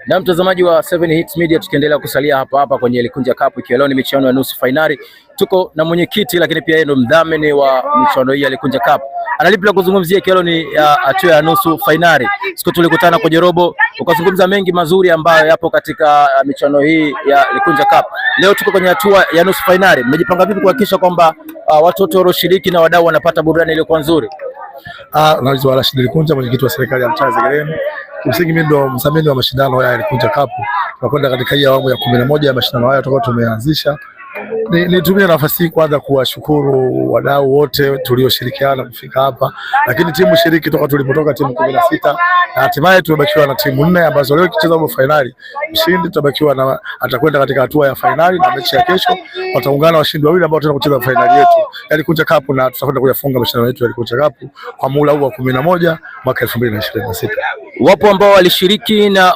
Na mtazamaji wa 7 Hits Media, tukiendelea kusalia hapa kwenye Likunja Cup, ikiwa leo ni michuano ya nusu finali. Tuko na mwenyekiti lakini pia yeye ndo mdhamini wa michuano hii ya Likunja Cup. Analipi la kuzungumzia, ikiwa leo ni hatua ya nusu finali. Siku tulikutana kwenye robo, ukazungumza mengi mazuri ambayo yapo katika michuano hii ya Likunja Cup. Leo tuko kwenye hatua ya nusu finali. Mmejipanga vipi kuhakikisha kwamba watoto walioshiriki na wadau wanapata burudani iliyokuwa nzuri? Naitwa Rashid Likunja, mwenyekiti wa serikali ya mtaa Zegereni. Kimsingi mimi ndo mdhamini wa mashindano haya ya Likunja Cup. Tunakwenda katika hii awamu ya 11 ya mashindano haya tutakuwa tumeanzisha. Nitumie nafasi hii kwanza kuwashukuru wadau wote tulioshirikiana kufika hapa, lakini timu shiriki toka tulipotoka timu 16 na hatimaye tumebakiwa na timu 4 ambazo leo ikicheza robo finali, mshindi tutabakiwa na atakwenda katika hatua ya finali, na mechi ya kesho wataungana washindi wawili ambao tutakwenda kucheza finali yetu ya Likunja Cup, na tutakwenda kuyafunga mashindano yetu ya Likunja Cup kwa muhula huu wa 11 mwaka 2026. Wapo ambao walishiriki na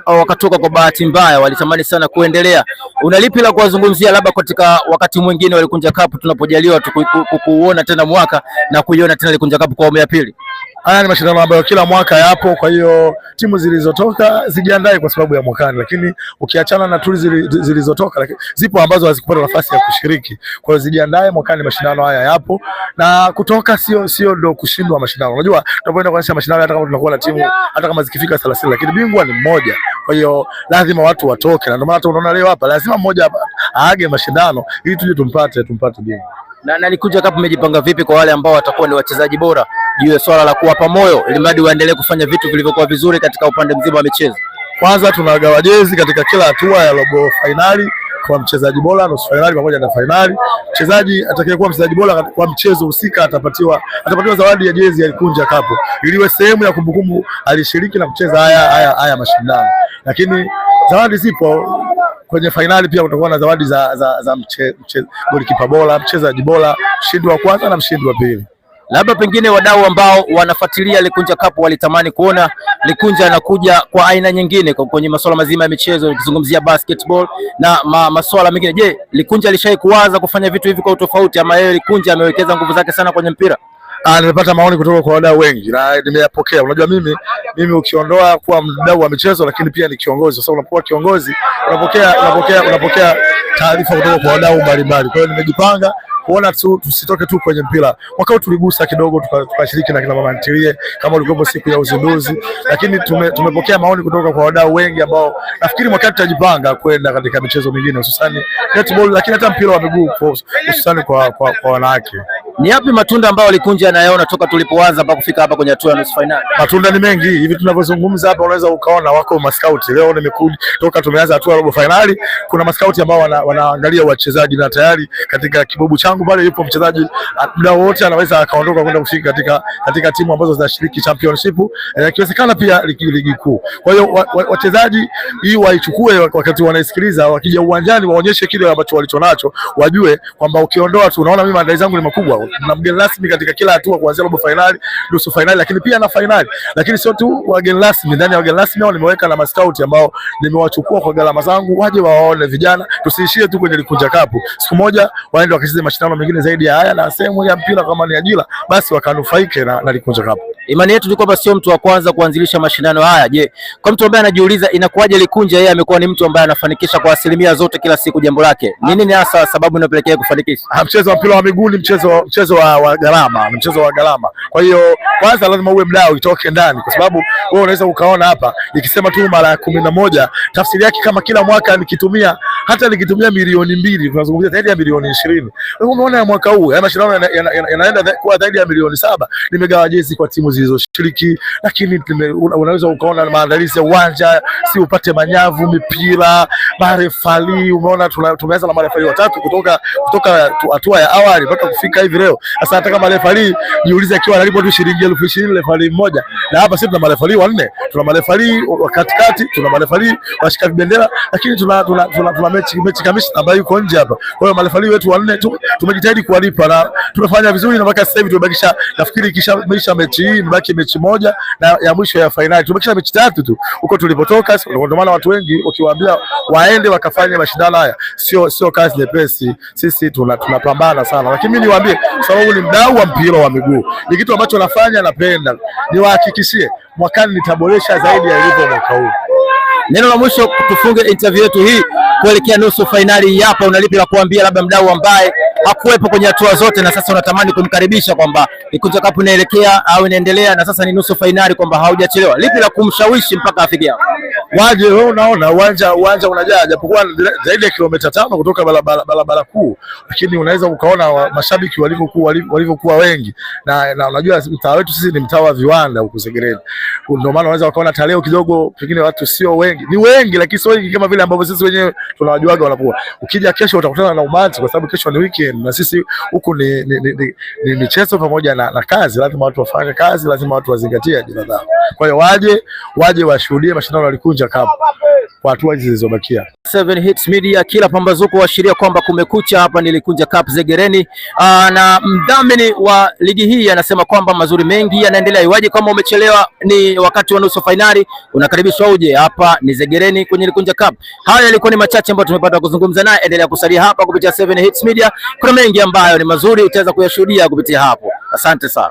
wakatoka kwa bahati mbaya, walitamani sana kuendelea. Unalipi la kuwazungumzia labda katika wakati mwingine wa Likunja Cup tunapojaliwa kuona tena mwaka na kuiona tena Likunja Cup kwa awamu ya pili? Haya ni mashindano ambayo kila mwaka yapo, kwa hiyo timu zilizotoka zijiandae kwa sababu ya mwakani, lakini ukiachana na tuli zilizotoka, lakini zipo ambazo hazikupata nafasi ya kushiriki. Kwa hiyo zijiandae, mwakani mashindano haya yapo, na kutoka sio ndo kushindwa mashindano. Unajua tunapoenda kuanzisha mashindano, hata kama tunakuwa na timu hata kama zikifika 30, lakini bingwa ni mmoja. Kwa hiyo lazima watu watoke, na ndio maana tunaona leo hapa lazima mmoja aage mashindano ili tuje tumpate bingwa. Na Likunja Cup mmejipanga vipi kwa wale ambao watakuwa ni wachezaji bora juu ya swala la kuwapa moyo ili mradi waendelee kufanya vitu vilivyokuwa vizuri katika upande mzima wa michezo? Kwanza tunagawa jezi katika kila hatua ya robo finali kwa mchezaji bora, nusu finali pamoja na finali. Mchezaji atakayekuwa mchezaji bora kwa mchezo husika atapatiwa zawadi ya jezi ya Likunja Cup iliwe sehemu ya kumbukumbu alishiriki na kucheza haya mashindano. Lakini zawadi zipo kwenye finali, pia kutakuwa na zawadi za golikipa bora, mchezaji bora, mshindi wa kwanza na mshindi wa pili. Labda pengine wadau ambao wanafuatilia Likunja Cup walitamani kuona Likunja anakuja kwa aina nyingine kwenye masuala mazima ya michezo, nikizungumzia basketball na masuala mengine. Je, Likunja alishai kuwaza kufanya vitu hivi kwa utofauti, ama yeye Likunja amewekeza nguvu zake sana kwenye mpira? Nimepata maoni kutoka kwa wadau wengi na nimeyapokea. Unajua mimi ukiondoa kuwa mdau wa michezo, lakini pia ni kiongozi. Sasa unapokuwa kiongozi unapokea taarifa kutoka kwa wadau mbalimbali. Kwa hiyo nimejipanga kuona tusitoke tu kwenye mpira. Mwaka huu tuligusa kidogo, tukashiriki na kina mama ntilie kama ulikopo siku ya uzinduzi, lakini tumepokea maoni kutoka kwa wadau wengi ambao nafikiri mwaka tutajipanga kwenda katika michezo mingine, hususan netball, lakini hata mpira wa miguu, hususan kwa wanawake. Ni yapi matunda ambayo Likunja anayaona toka tulipoanza mpaka kufika hapa kwenye hatua ya nusu finali? Matunda ni mengi. Hivi tunavyozungumza hapa unaweza ukaona wako maskauti. Leo nimekuja toka tumeanza hatua ya robo finali, kuna maskauti ambao wanaangalia wachezaji, na tayari katika kibubu changu pale yupo mchezaji muda wote anaweza akaondoka kwenda kushiriki katika timu ambazo zinashiriki championship, ikiwezekana pia ligi kuu. Kwa hiyo wachezaji hii waichukue wakati wanaisikiliza, wakija uwanjani waonyeshe kile ambacho walichonacho, wajue kwamba ukiondoa tu, unaona mimi maandalizi yangu ni makubwa. Na mgeni rasmi katika kila hatua kuanzia robo finali, nusu finali, lakini pia na finali. Lakini sio tu wageni rasmi, ndani ya wageni rasmi hao nimeweka na maskauti ambao nimewachukua kwa gharama zangu, waje waone vijana, tusiishie tu kwenye Likunja Cup. Siku moja waende wakacheze mashindano mengine zaidi ya haya, na sehemu ya mpira kama ni ajira basi wakanufaike na Likunja Cup. Imani yetu ni kwamba sio mtu wa kwanza kuanzilisha mashindano haya. Je, kwa mtu ambaye anajiuliza inakuwaje Likunja yeye amekuwa ni mtu ambaye anafanikisha kwa asilimia zote kila siku jambo lake, ni nini hasa sababu inapelekea kufanikisha? Mchezo wa mpira wa miguu ni mchezo wa gharama, ni mchezo wa gharama. Kwa hiyo kwanza lazima uwe mdau, itoke ndani, kwa sababu wewe unaweza ukaona hapa ikisema tu mara 11, tafsiri yake kama kila mwaka nikitumia milioni 2, tunazungumzia zaidi ya milioni 20. Wewe umeona mwaka huu haya mashindano yanaenda kwa zaidi ya milioni 7. Nimegawa jezi kwa timu zilizoshiriki, lakini unaweza ukaona maandalizi ya uwanja, si upate manyavu, mipira, marefali. Umeona tumeanza na marefali watatu kutoka hatua ya awali mpaka kufika hivi leo. Sasa hata kama refali jiulize, akiwa analipo tu shilingi 20,000 refali mmoja, na hapa sisi tuna marefali 4, tuna marefali wa katikati, tuna marefali washika bendera, lakini tuna mechi kamishna ambaye yuko nje hapa. Kwa hiyo marefali wetu 4 tu tumejitahidi kuwalipa na tumefanya vizuri, na mpaka sasa hivi tumebakisha, nafikiri kisha mechi hii mbaki mechi moja na ya mwisho ya finali, tumebakisha mechi 3 tu huko tulipotoka. Ndio maana watu wengi ukiwaambia waende wakafanya mashindano haya, sio kazi nyepesi. Sisi tunapambana sana, lakini mimi niwaambie, sababu ni mdau wa mpira wa miguu, ni kitu ambacho nafanya, napenda niwahakikishie mwakani nitaboresha zaidi ya ilivyo mwaka huu. Neno la mwisho tufunge interview yetu hii kuelekea nusu finali hapa, unalipi la kuambia labda mdau ambaye hakuwepo kwenye hatua zote na sasa unatamani kumkaribisha kwamba Ikunja Cup inaelekea au inaendelea na sasa ni nusu finali, kwamba haujachelewa, lipi la kumshawishi mpaka afike hapo? Waje, wewe unaona uwanja unajaa, japokuwa zaidi ya kilomita 5 kutoka barabara kuu, lakini unaweza ukaona mashabiki walivyokuwa wengi, na unajua mtaa wetu sisi ni mtaa wa viwanda huko Segerea, ndio maana unaweza ukaona taleo kidogo pengine watu sio wengi, ni wengi lakini sio wengi kama vile ambavyo sisi wenyewe tunawajuaga wanakuwa. Ukija kesho utakutana na umati, kwa sababu kesho ni weekend na sisi huku ni michezo pamoja na kazi. Lazima watu wafanye kazi, lazima watu wazingatie ajira zao. Kwa hiyo waje washuhudie mashindano ya Ikunja Cup kwa hatua hizi zilizobakia. 7 Hits Media, kila pambazuko huashiria kwamba kumekucha. Hapa ni Ikunja Cup Zegereni, na mdhamini wa ligi hii anasema kwamba mazuri mengi yanaendelea. Iwaje kama umechelewa, ni wakati wa nusu finali, unakaribishwa uje hapa ni Zegereni kwenye Ikunja Cup. Haya yalikuwa ni machache ambayo tumepata kuzungumza naye. Endelea kusalia hapa kupitia 7 Hits Media, kuna mengi ambayo ni mazuri utaweza kuyashuhudia kupitia hapo. Asante sana.